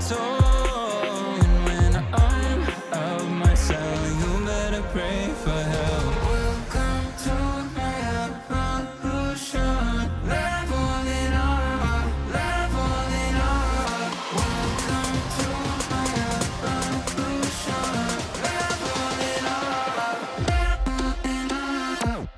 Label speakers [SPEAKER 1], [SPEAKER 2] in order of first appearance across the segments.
[SPEAKER 1] control. And when I'm out of my cell, you better pray for help. Welcome to my evolution. Leveling up, leveling up. Welcome to my evolution. Leveling up, leveling up.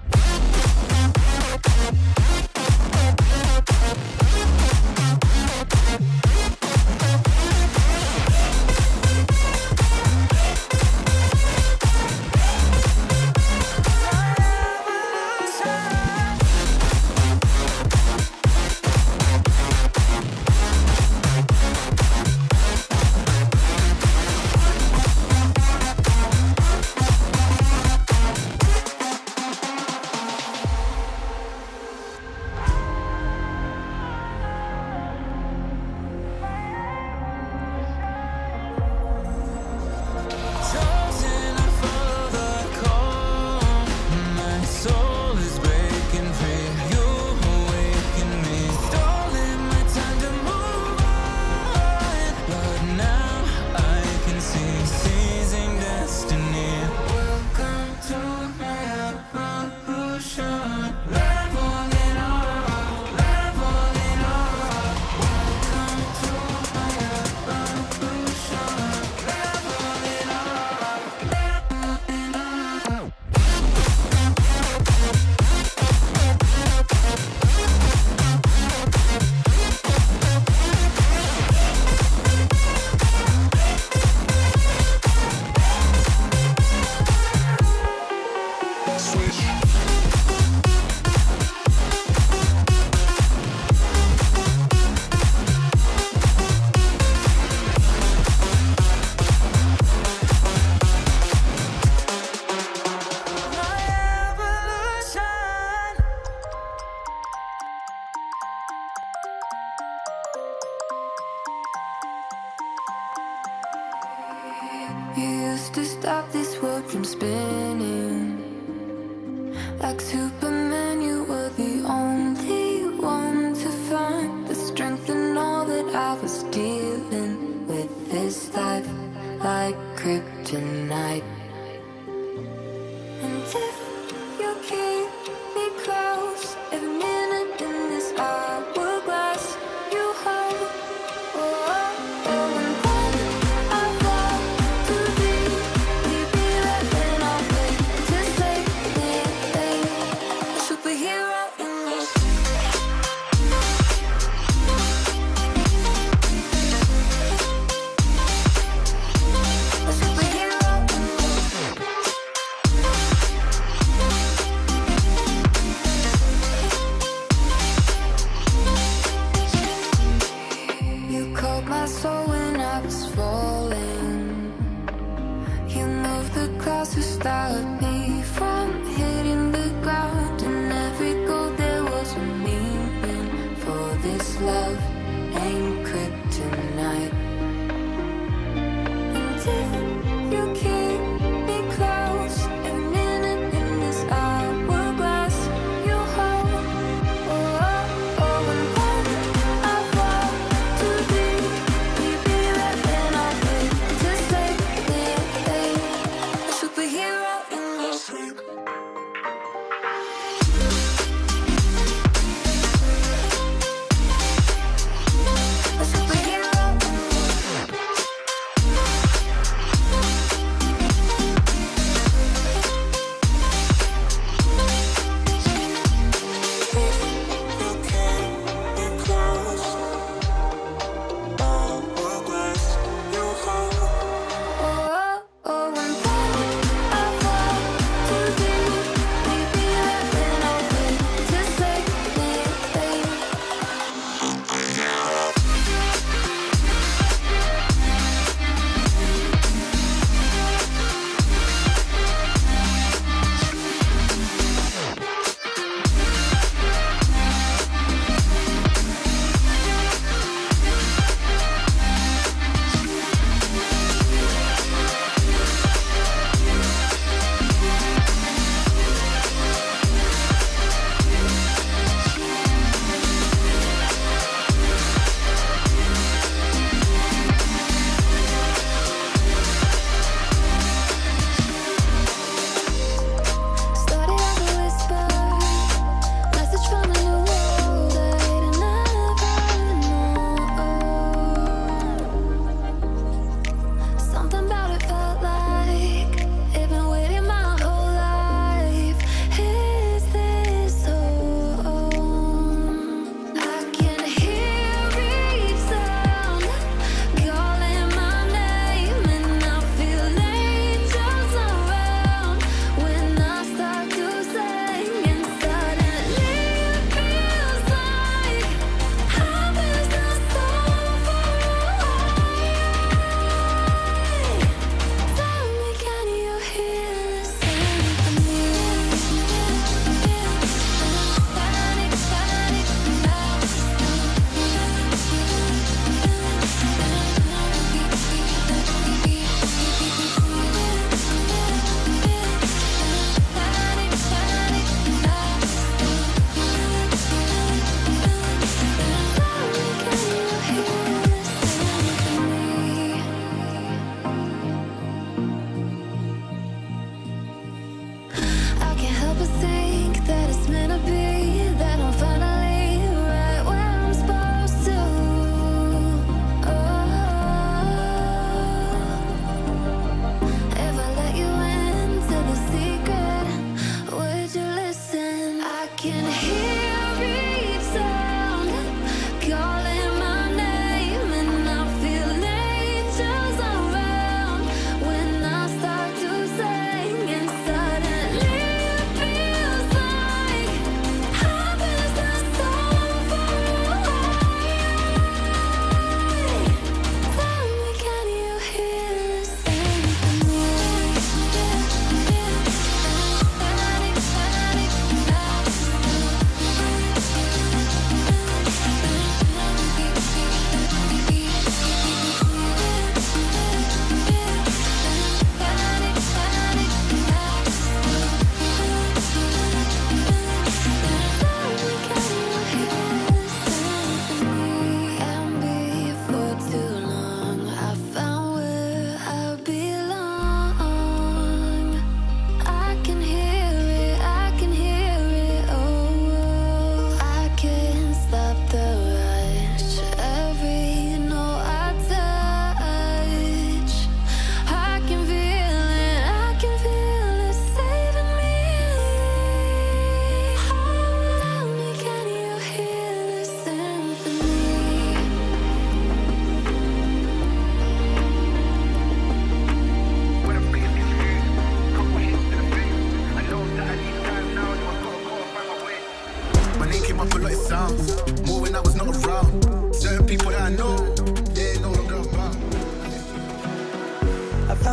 [SPEAKER 1] Chosen, I follow the call. My soul is breaking free. You awaken me. Stolen my time to move on, but now I can see seizing destiny. Welcome to my evolution. Leveling up, leveling up. Welcome to my evolution. Leveling up, leveling up. My evolution. You used to stop this world from spinning. Like Superman, you were the only one to find the strength in all that I was dealing with. This life like kryptonite. And if you keep me close, every minute in this hourglass you hold. Oh, oh, oh, and when I fall too deep, we'd be laughing all day to save me, a superhero in me. A superhero in me. You called my soul when I was falling. You moved the clouds to stop me from hitting the ground. And every goal there was a meaning. For this love ain't kryptonite. And if you keep me close, every minute in this hourglass you hold. Oh, oh, oh, and when I fall too deep, we'd be laughing all day to save me, a superhero in me.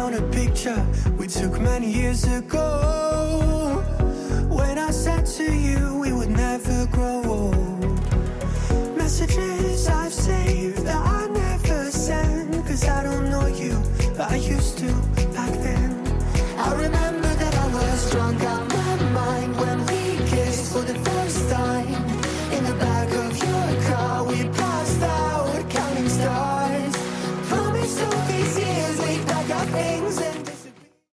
[SPEAKER 2] on a picture we took many years ago, when I said to you we would never grow old. Messages I've saved that I never send, 'cause I don't know you, but I used to.